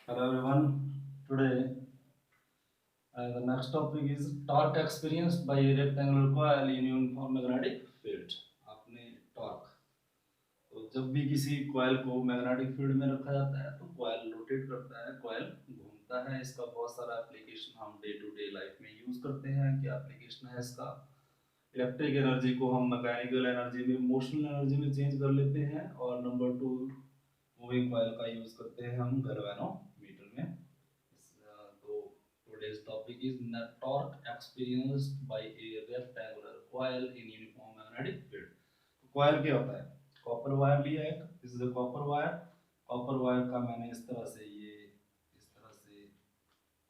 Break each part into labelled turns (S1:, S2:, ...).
S1: Hello everyone. Today the next topic is torque experienced by a rectangular coil in uniform magnetic field. आपने torque तो जब भी किसी coil को magnetic field में रखा जाता है तो कॉइल रोटेट करता है, कॉइल घूमता है। इसका बहुत सारा एप्लीकेशन हम डे टू डे लाइफ में यूज करते हैं। क्या एप्लीकेशन है इसका? इलेक्ट्रिक एनर्जी को हम मैकेनिकल एनर्जी में, मोशनल एनर्जी में चेंज कर लेते हैं। और नंबर टू, मूविंग कॉइल का यूज करते हैं हम गैल्वेनोमीटर में। तो today's topic is torque experienced by a rectangular coil in uniform magnetic field। तो कॉइल क्या होता है? कॉपर वायर लिया एक, this is a copper wire. Copper wire का मैंने इस तरह से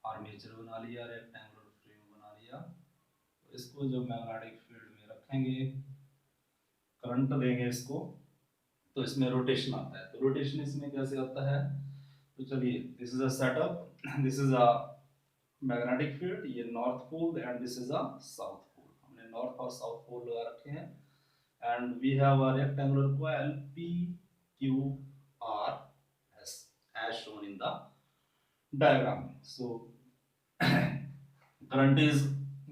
S1: आर्मेचर बना लिया, रेक्टेंगुलर फ्रेम बना लिया। तो इसको जब मैग्नेटिक फील्ड में रखेंगे, करंट देंगे इसको, तो इसमें रोटेशन आता है। तो रोटेशन इसमें कैसे आता है? तो चलिए, this is a setup, this is a magnetic field, ये north pole and this is a south pole. हमने नॉर्थ और साउथ पोल लगा रखे हैं and we have a rectangular coil P Q R S as shown in the diagram. So current is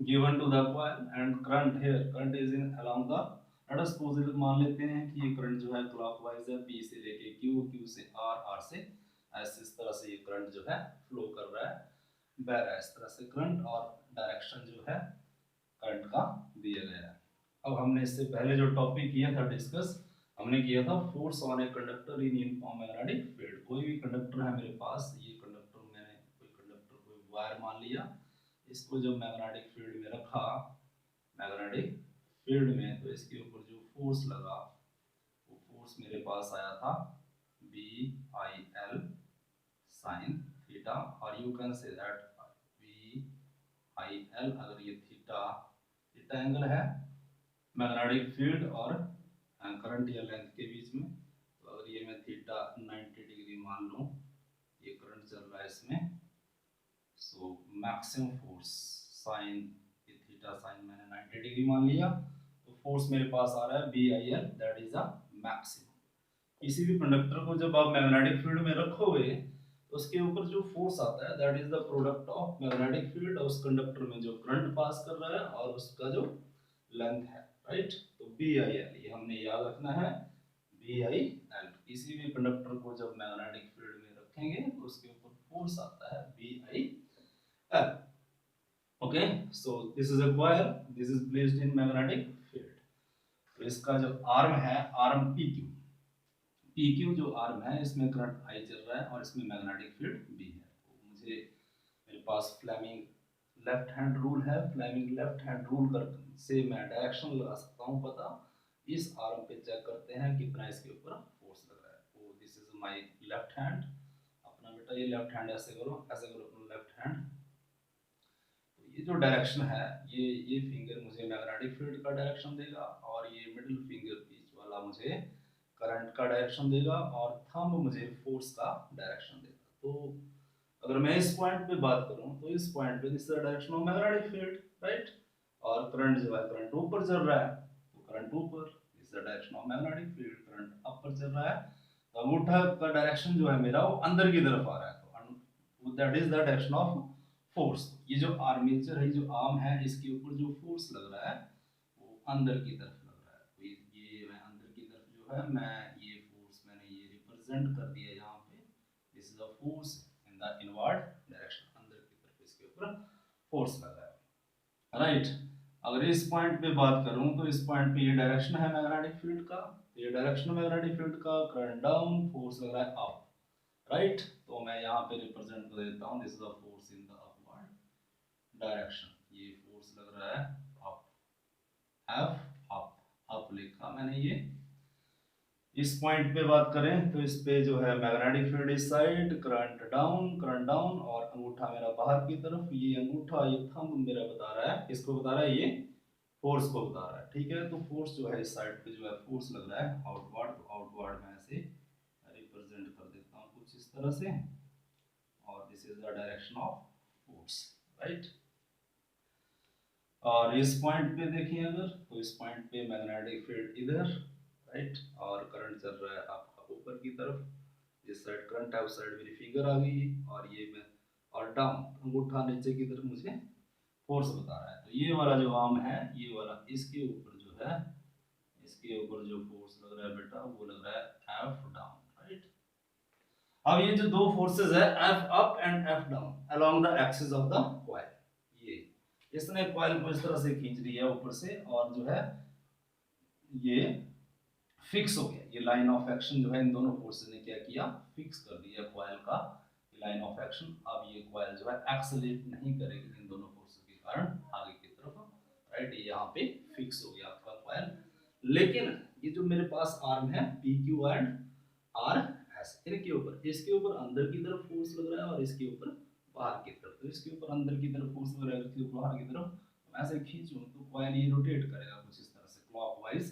S1: given to the coil and current is in along the, let us suppose it, मान लेते हैं कि ये current जो है clockwise है, P से लेके Q, Q से R, R से S, इस तरह से ये करंट जो है फ्लो कर रहा है, बह रहा है इस तरह से करंट। और डायरेक्शन जो है करंट का दिया गया है। अब हमने इससे पहले जो टॉपिक किया था डिस्कस, हमने किया था force on a conductor in uniform magnetic field. कोई भी कंडक्टर है मेरे पास, ये कंडक्टर, मैंने कोई कंडक्टर, कोई वायर मान लिया, इसको जब मैग्नेटिक फील्ड में रखा, मैग्नेटिक फील्ड में, तो इसके ऊपर जो फोर्स लगा, वो फोर्स मेरे पास आया था B I L sine theta. और you can say that B I L, अगर ये थीटा, थीटा एंगल है मैग्नेटिक फील्ड और करंट या लेंथ के बीच में, तो अगर ये मैं थीटा 90 डिग्री मान लूं, ये करंट चल रहा है इसमें, सो मैक्सिमम फोर्स साइन, ये थीटा साइन मैंने 90 डिग्री मान लिया, तो फोर्स मेरे पास आ रहा है B I L, that is a maximum. किसी भी कंडक्टर को जब आप मैग्नेटिक फील्ड में रखोगे तो उसके ऊपर जो फोर्स आता है, that is the product of magnetic field और उस कंडक्टर में जो करंट पास कर रहा है और उसका जो लेंथ है, राइट। तो बी आई एल ये हमने याद रखना है, बी आई एल। किसी भी कंडक्टर को जब मैग्नेटिक फील्ड में रखेंगे तो उसके ऊपर फोर्स आता है B I L. Okay, so this is a coil, this is placed in magnetic field. तो इसका जो आर्म है, arm P Q, P Q जो आर्म है, इसमें करंट आई चल रहा है और इसमें मैग्नेटिक फील्ड बी है। तो मुझे, मेरे पास फ्लेमिंग लेफ्ट हैंड रूल है, फ्लेमिंग लेफ्ट हैंड रूल कर से मैं डायरेक्शन लगा सकता हूँ पता। इस आर्म पे चेक करते हैं कितना इसके ऊपर फोर्स लग रहा है। तो this is my left hand, अपना बेटा ये लेफ्ट हैंड ऐसे करो, ऐसे करो अपना लेफ्ट हैंड। तो ये जो डायरेक्शन है, ये फिंगर मुझे मैग्नेटिक फील्ड का डायरेक्शन देगा और ये मिडिल फिंगर बीच वाला मुझे करंट का डायरेक्शन देगा और थंब मुझे फोर्स का डायरेक्शन देगा। तो अगर मैं इस पॉइंट पे बात करूं तो इस पॉइंट पे this is the direction of magnetic field, right. और करंट जो है, करंट ऊपर चल रहा है, तो करंट ऊपर, this is the direction of magnetic field, current अपर चल रहा है। तो अंगूठा का डायरेक्शन जो है मेरा, वो अंदर की तरफ आ रहा है, तो that is the direction of force. ये जो आर्मेचर है, जो आर्म है, इसके ऊपर जो फोर्स लग रहा है वो अंदर की तरफ लग रहा है। तो ये मैं अंदर की तरफ जो है, मैं ये फोर्स मैंने ये रिप्रेजेंट कर दिया यहाँ पे, this is a force in the inward direction, अंदर की तरफ इसके ऊपर फोर्स लग रहा है, राइट। अगर इस पॉइंट पे बात करूं तो इस पॉइंट पे ये डायरेक्शन है मैग्नेटिक फील्ड का, ये डायरेक्शन मैग्नेटिक फील्ड का, करंट डाउन, फोर्स लग रहा है अप, राइट। तो मैं यहाँ पे रिप्रेजेंट कर देता हूँ, this is a force in the upward direction, ये फोर्स लग रहा है अप, एफ अप, अप लिखा मैंने ये। इस पॉइंट पे बात करें तो इस पे जो है मैग्नेटिक फील्ड इस side, current down, current down, और अंगूठा मेरा बाहर की तरफ। ये अंगूठा, ये थंब मेरा बता रहा है, किसको बता रहा है? ये फोर्स को बता रहा है, ठीक है। तो फोर्स जो है इस साइड पे जो है फोर्स लग रहा है आउटवर्ड, तो आउटवर्ड मैं ऐसे रिप्रेजेंट कर देता हूँ कुछ इस तरह से, और this is the direction of force, right. और इस पॉइंट पे देखिए अगर, तो इस पॉइंट पे मैग्नेटिक फील्ड इधर, राइट, और करंट चल रहा है आपका ऊपर की तरफ, इस साइड करंट है, उस साइड मेरी फिंगर आ गई और ये मैं और डाउन अंगूठा नीचे की तरफ मुझे फोर्स बता रहा है। तो ये वाला जो आर्म है, ये वाला इसके ऊपर जो है, इसके ऊपर जो फोर्स लग रहा है बेटा वो लग रहा है एफ डाउन, राइट। अब ये जो दो फोर्सेस है F up and F down along the axis of the coil, ये इसने कॉइल को इस तरह से खींच लिया ऊपर से और जो है ये फिक्स हो गया। ये लाइन ऑफ एक्शन जो है इन दोनों फोर्सेस ने क्या किया, फिक्स कर दिया कॉइल का लाइन ऑफ एक्शन। अब ये कॉइल जो है एक्सेलरेट नहीं करेगी इन दोनों फोर्सेस के कारण आगे की तरफ, राइट। ये यहाँ पे फिक्स हो गया आपका कॉइल। लेकिन ये जो मेरे पास आर्म है P Q and R S, इनके ऊपर, इसके ऊपर अंदर की तरफ फोर्स लग रहा है और इसके ऊपर बाहर की तरफ। तो इसके ऊपर अंदर की तरफ फोर्स लग रहा है, इसके ऊपर बाहर की तरफ। तो ऐसे खींचूं तो कॉइल ये रोटेट करेगा कुछ इस तरह से, क्लॉकवाइज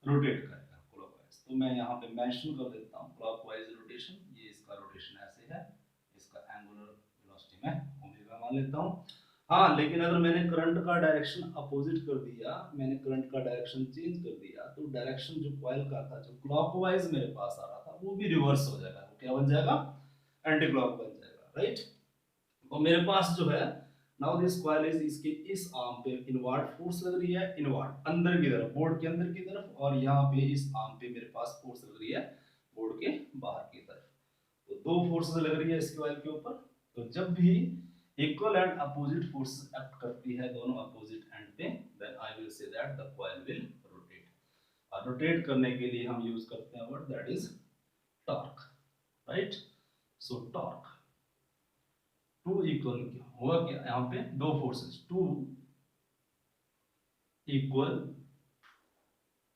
S1: रोटेट करेगा क्लॉकवाइज। तो मैं यहाँ पे मेंशन कर देता हूँ क्लॉकवाइज रोटेशन। ये इसका रोटेशन ऐसे है, इसका एंगुलर वेलोसिटी में ओमेगा मान लेता हूँ। हाँ, लेकिन अगर मैंने करंट का डायरेक्शन अपोजिट कर दिया, मैंने करंट का डायरेक्शन चेंज कर दिया, तो डायरेक्शन जो कॉइल का था, जो क्लॉकवाइज मेरे पास आ रहा था, वो भी रिवर्स हो जाएगा। वो क्या बन जाएगा, एंटी क्लॉक बन जाएगा, राइट। तो मेरे पास जो है नाउ दिस कॉइल इज, इसके इस आर्म पे इनवर्ड फोर्स लग रही है, इनवर्ड अंदर की तरफ, बोर्ड के अंदर की तरफ, और यहाँ पे इस आर्म पे मेरे पास फोर्स लग रही है बोर्ड के बाहर की तरफ। तो दो फोर्सेस लग रही है इस कॉइल के ऊपर। तो जब भी equal and opposite forces act करती है दोनों अपोजिट एंड पे, then I will say that the coil will rotate. और रोटेट करने के लिए हम यूज करते हैं word that is torque, right. So torque, two equal हुआ क्या, यहाँ पे दो forces, two equal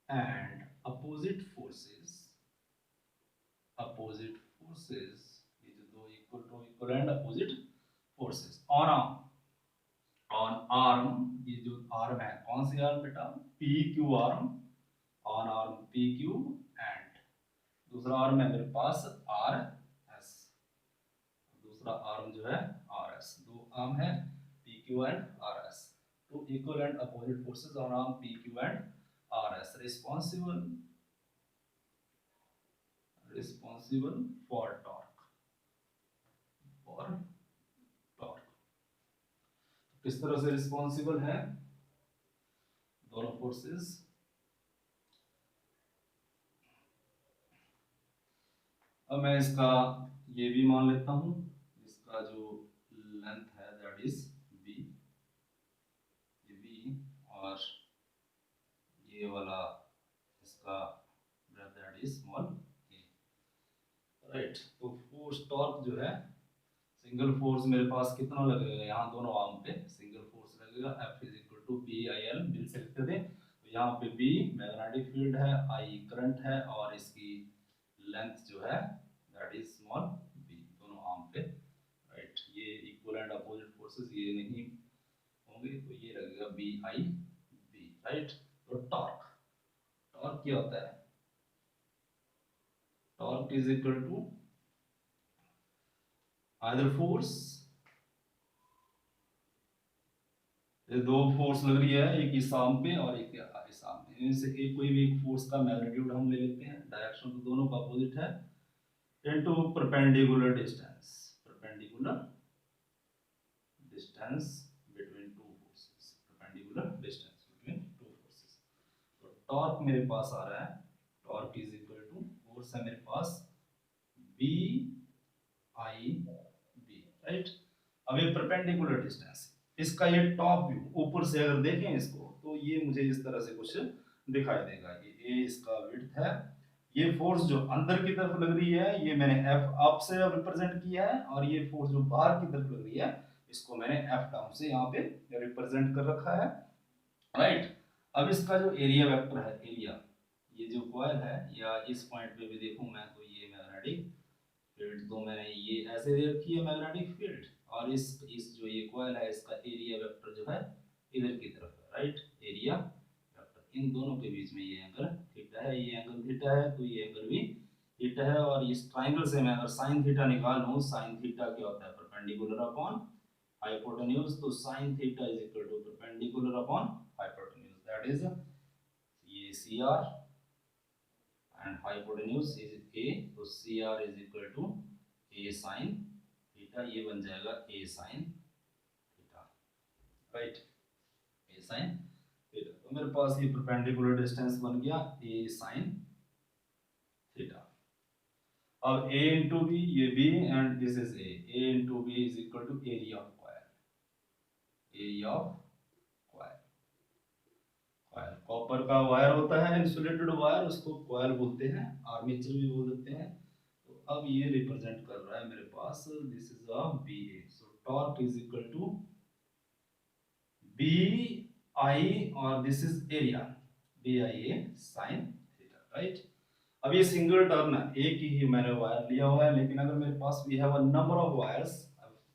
S1: and opposite forces, opposite forces, ये जो दो equal, two equal and opposite forces on arm, on arm, ये जो आर्म है कौन सी आर्म बेटा, P Q arm, on arm P Q and दूसरा आर्म है मेरे पास आर एस, दूसरा आर्म जो है आर एस। दो आर्म है P Q and R S. तो equal and opposite forces on arm P Q and R S responsible, responsible for torque, for torque. किस तरह से रिस्पॉन्सिबल है दोनों फोर्सेस, अब मैं इसका ये भी मान लेता हूं, इसका जो लेंथ है दैट इज बी, ये बी, और ये वाला इसका that is small A, right. तो फोर्स टॉर्क जो है, सिंगल फोर्स मेरे पास कितना लगेगा यहाँ दोनों आर्म पे, सिंगल फोर्स लगेगा F is equal to B I L, बिल से लिखते थे। तो यहाँ पे बी मैग्नेटिक फील्ड है, आई करंट है, और इसकी लेंथ जो है दैट इज स्मॉल बी, दोनों आर्म पे, राइट। ये इक्वल एंड अपोजिट फोर्सेस ये नहीं होंगे, तो ये लगेगा बी आई बी, राइट। तो टॉर्क, टॉर्क क्या होता है, torque is equal to either force, ये दो फोर्स लग रही है, एक इस आर्म पे और एक इस आर्म पे, इनमें से एक कोई भी एक फोर्स का मैग्नीट्यूड हम ले लेते हैं, डायरेक्शन तो दोनों का अपोजिट है, into perpendicular distance, perpendicular distance between two forces, perpendicular distance between two forces. तो टॉर्क मेरे पास आ रहा है, torque is equal to force है मेरे पास बी आई बी, राइट। अब ये परपेंडिकुलर डिस्टेंस, इसका ये टॉप व्यू ऊपर से अगर देखें इसको, तो ये मुझे इस तरह से कुछ दिखाई देगा। ये इसका विड्थ है, ये फोर्स जो अंदर की तरफ लग रही है ये मैंने एफ अप से रिप्रेजेंट किया है, और ये फोर्स जो बाहर की तरफ लग रही है इसको मैंने एफ डाउन से यहाँ पे रिप्रेजेंट कर रखा है, राइट। अब इसका जो एरिया वेक्टर है, एरिया, ये जो कॉइल है, या इस पॉइंट पे भी देखूं मैं तो ये मैग्नेटिक फील्ड, तो मैंने ये ऐसे दे रखी है मैग्नेटिक फील्ड, और इस जो ये कॉइल है इसका एरिया वेक्टर जो है इधर की तरफ है, राइट। एरिया वेक्टर, इन दोनों के बीच में ये एंगल थीटा है, ये एंगल थीटा है, तो ये एंगल भी थीटा है। और इस ट्रायंगल से मैं अगर साइन थीटा निकालूं, साइन थीटा क्या होता है, परपेंडिकुलर अपॉन हाइपोटेन्यूज, तो sine theta is equal to perpendicular upon hypotenuse, that is ये C R and hypotenuse is A, तो C R is equal to A sine theta, ये बन जाएगा A sine theta, right, A sine theta. तो मेरे पास ये perpendicular distance बन गया ए साइन थीटा। अब a इंटू बी, ये b and this is a into B is equal to area of coil, area of coil. Coil copper का wire होता है, इंसुलेटेड वायर, उसको कॉइल बोलते हैं, आर्मेचर भी बोल देते हैं। तो अब ये रिप्रेजेंट कर रहा है मेरे पास, this is a B A, so torque is equal to B I और this is area B I A sine theta, right. अब ये सिंगल टर्न है, एक ही मैंने वायर लिया हुआ है, लेकिन अगर मेरे पास we have a number of wires,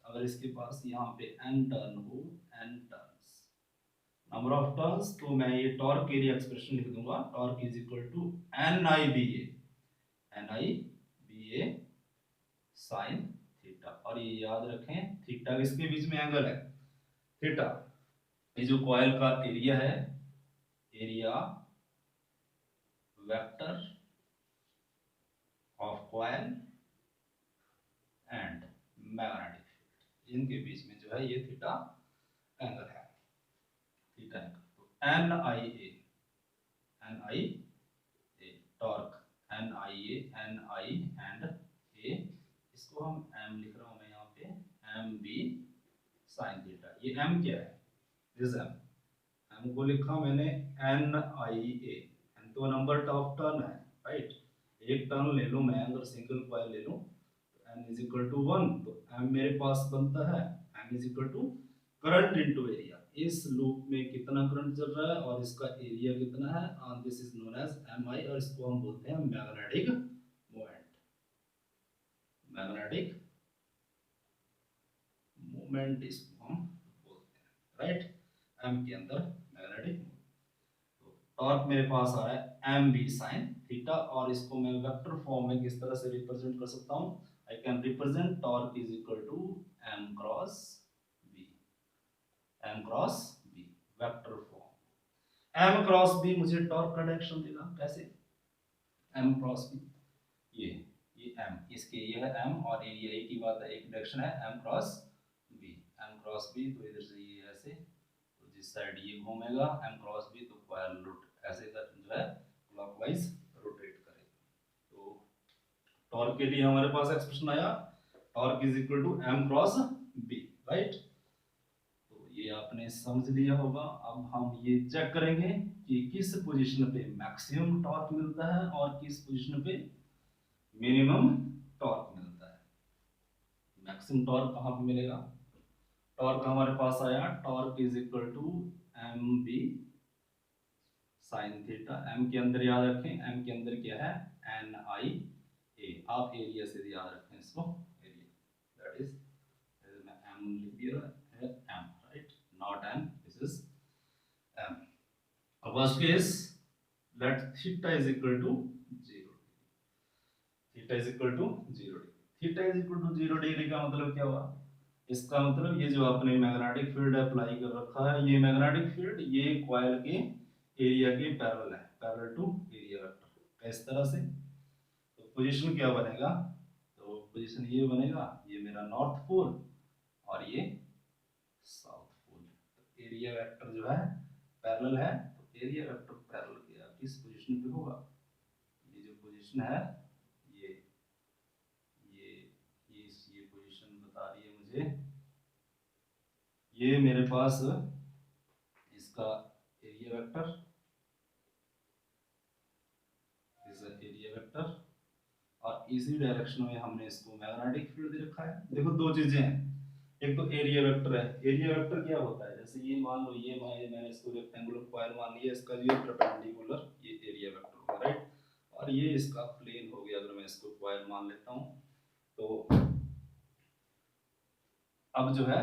S1: अगर इसके पास यहाँ पे n टर्न हो, n turns, number of turns, तो मैं ये टॉर्क एरिया एक्सप्रेशन लिख दूंगा, torque is equal to N I B A sine theta. और ये याद रखें, थीटा किसके बीच में एंगल है, थीटा। ये जो कॉइल का एरिया है, area vector of coil and magnetic field, इनके बीच में जो है ये थीटा एंगल है, थीटा एंगल। तो N I A torque, N I and A, इसको हम एम लिख रहा हूं मैं यहाँ पे, एम बी साइन थीटा। ये एम क्या है, दिस एम को लिखा मैंने एन आई ए, एन तो नंबर ऑफ टर्न है, राइट। एक टर्न ले लूं मैं, अगर सिंगल कॉइल ले लूं, m इज इक्वल टू 1, तो m मेरे पास बनता है m is equal to current into area. इस लूप में कितना करंट चल रहा है और इसका एरिया कितना है, और this is known as mi, और इसको हम बोलते हैं मैग्नेटिक मोमेंट, मैग्नेटिक मोमेंट इसको हम बोलते हैं, राइट। m के अंदर मैग्नेटिक। तो टॉर्क मेरे पास आ रहा है एम बी साइन थीटा, और इसको मैं वेक्टर फॉर्म में किस तरह से रिप्रेजेंट कर सकता हूं, I can represent torque is equal to m cross b, m cross b, vector form. m cross b मुझे टॉर्क का डायरेक्शन देगा, कैसे, m cross b, ये m, इसके ये है m, और एरिया एक ही बात है, एक डायरेक्शन है m cross b, m cross b। तो इधर से ये ऐसे, तो जिस साइड ये घूमेगा m cross b, तो कॉइल रोट ऐसे कर जो है क्लॉकवाइज रोटेट करेगा। तो टॉर्क के लिए हमारे पास एक्सप्रेशन आया, torque is equal to m cross b, right. तो ये आपने समझ लिया होगा। अब हम ये चेक करेंगे कि किस पोजीशन पे मैक्सिमम टॉर्क मिलता है और किस पोजीशन पे मिनिमम टॉर्क मिलता है। मैक्सिमम टॉर्क कहाँ पे मिलेगा, टॉर्क हमारे पास आया, torque is equal to M B sine theta. M के अंदर याद रखें, एम के अंदर क्या है, एन आई ए, आप एरिया से याद रखें इसको, एरिया दैट इज, मैं एम लिख दिया है, M, right, not N, this is M. अब first case, let theta is equal to 0, theta is equal to 0 degree. Theta is equal to 0 degree का मतलब क्या हुआ, इसका मतलब ये जो आपने मैग्नेटिक फील्ड अप्लाई कर रखा है, ये मैग्नेटिक फील्ड ये कॉइल के एरिया के पैरेलल है, पैरेलल टू एरिया वेक्टर। इस तरह से तो पोजीशन क्या बनेगा, तो पोजीशन ये बनेगा, ये मेरा नॉर्थ पोल और ये साउथ पोल। तो एरिया वेक्टर जो है पैरेलल है, तो एरिया वेक्टर पैरेलल किस पोजीशन पे होगा, ये जो पोजीशन है, ये ये पोजीशन बता रही है मुझे, ये मेरे पास इसका एरिया वेक्टर, एरिया वेक्टर, और इसी डायरेक्शन में हमने इसको मैग्नेटिक फील्ड दे रखा है। देखो दो चीजें हैं, एक तो एरिया वेक्टर है, एरिया वेक्टर क्या होता है, जैसे ये मान लो, ये मैंने इसको रेक्टेंगुलर कॉइल मान लिया, इसका जो परपेंडिकुलर ये एरिया वेक्टर होगा, राइट। और ये इसका प्लेन हो गया, अगर मैं इसको कॉइल मान लेता हूं, तो अब जो है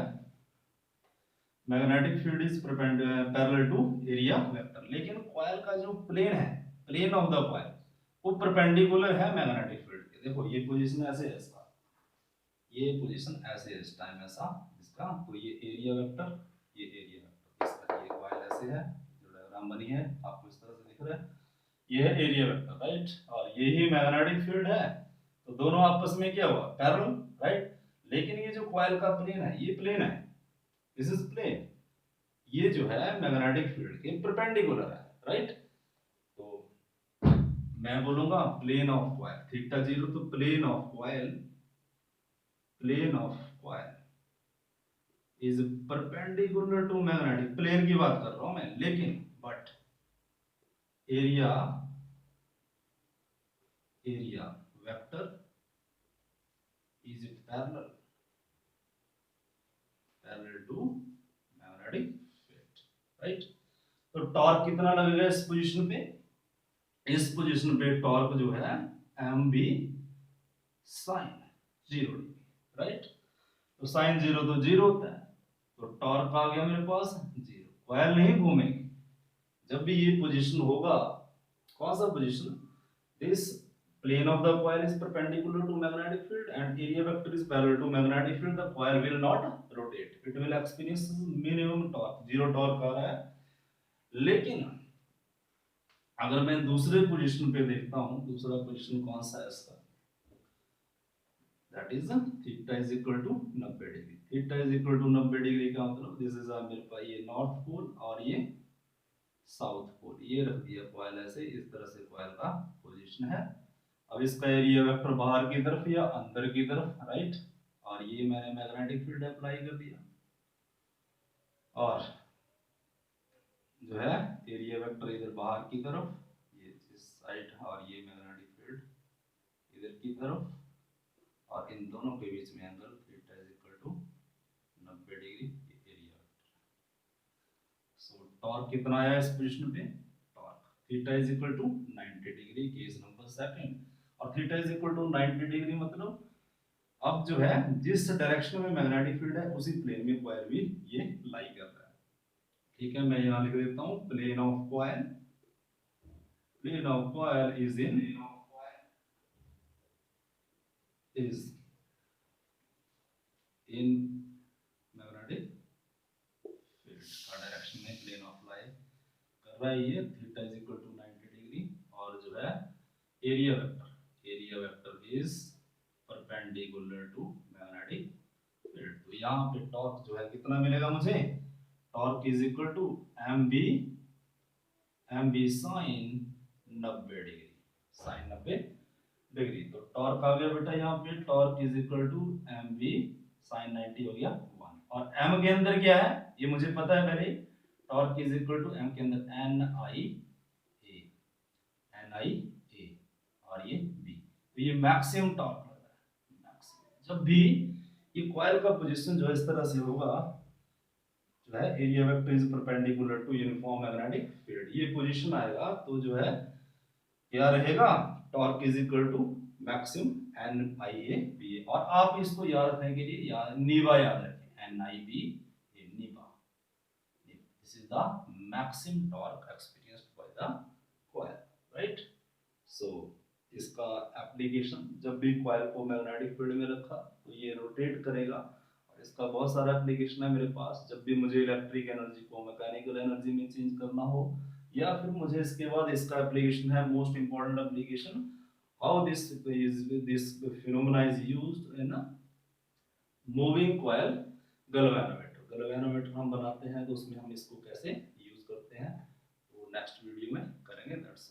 S1: magnetic field is parallel to area vector, लेकिन कॉइल का जो प्लेन है, प्लेन ऑफ द कॉइल, वो परपेंडिकुलर है मैग्नेटिक फील्ड के। देखो ये पोजीशन ऐसे है इसका, ये पोजीशन ऐसे है इस टाइम ऐसा इसका, तो ये एरिया वेक्टर, ये एरिया वेक्टर, इसका ये कॉइल ऐसे है, जो डायग्राम बनी है आपको इस तरह से दिख रहा है, ये है एरिया वेक्टर, राइट, और यही मैग्नेटिक फील्ड है, तो दोनों आपस में क्या हुआ, पैरेलल, राइट। लेकिन ये जो कॉइल का प्लेन है, ये प्लेन है, दिस इज प्लेन, ये जो है मैग्नेटिक फील्ड के परपेंडिकुलर है, राइट। तो मैं बोलूंगा plane of coil theta zero, तो plane of coil, plane of coil is perpendicular to magnetic, plane की बात कर रहा हूं मैं, लेकिन but area, area vector is parallel, parallel to magnetic field, right. तो टॉर्क कितना लगेगा इस पोजीशन पे, इस पोजीशन पे टॉर्क जो है M B sine zero degree, right. तो साइन जीरो तो जीरो होता है, तो टॉर्क आ गया मेरे पास जीरो, कॉइल नहीं घूमेगी। जब भी ये पोजीशन होगा, कौन सा position, this plane of the coil is perpendicular to magnetic field and area vector is parallel to magnetic field, the coil will not rotate, it will experience minimum torque, zero torque आ रहा है। लेकिन अगर मैं दूसरे position पे देखता हूं, दूसरा पोजीशन कौन सा है इसका, that is theta is equal to 90 degree, theta is equal to 90 degree का मतलब दिस इज मेरे पास ये नॉर्थ पोल और ये साउथ पोल, ये रख दिया कॉइल ऐसे, इस तरह से कॉइल का पोजीशन है। अब इसका एरिया वेक्टर बाहर की तरफ या अंदर की तरफ, राइट, और ये मैंने मैग्नेटिक फील्ड अप्लाई कर दिया, और जो है एरिया वेक्टर इधर बाहर की तरफ, ये इस साइड, और ये मैग्नेटिक फील्ड इधर की तरफ, और इन दोनों के बीच में angle theta is equal to 90 degree, area vector. So torque कितना आया इस पोजीशन पे, torque theta is equal to 90 degree, case number second, और theta is equal to 90 degree मतलब अब जो है जिस डायरेक्शन में मैग्नेटिक फील्ड है उसी प्लेन में कॉइल भी ये लाई कर रहा है, ठीक है। मैं यहां लिख देता हूं plane of coil, plane of coil is in, is in magnetic field का डायरेक्शन में प्लेन ऑफ लाई कर रहा है ये, theta is equal to 90 degree, और जो है area vector, area vector is perpendicular to magnetic field. तो यहाँ पे टॉर्क जो है कितना मिलेगा मुझे, torque is equal to M B sine 90 degree, sine 90 degree. तो टॉर्क आ गया बेटा यहाँ पे, torque is equal to M B sine 90 हो गया 1, और एम के अंदर क्या है ये मुझे पता है पहले, torque is equal to M के अंदर एन आई ए, और ये बी, तो ये मैक्सिमम टॉर्क लग रहा है, मैक्सिमम। जब भी ये कॉइल का पोजीशन जो इस तरह से होगा, जो है area vector is perpendicular to uniform magnetic field, ये पोजीशन आएगा तो जो है क्या रहेगा, torque is equal to maximum N I A B, और आप इसको याद रखने के लिए नीवा याद रखें, एन आई बी ए, नीवा, this is the maximum torque experienced by the coil, right. So इसका एप्लीकेशन, जब भी कॉइल को मैग्नेटिक फील्ड में रखा तो ये रोटेट करेगा, और इसका बहुत सारा एप्लीकेशन है मेरे पास, जब भी मुझे इलेक्ट्रिक एनर्जी को मैकेनिकल एनर्जी में चेंज करना हो, या फिर मुझे इसके बाद इसका एप्लीकेशन है most important application, how this phenomena is used in moving coil galvanometer, galvanometer हम बनाते हैं तो उसमें हम इसको कैसे यूज करते हैं, तो नेक्स्ट वीडियो में करेंगे, दैट्स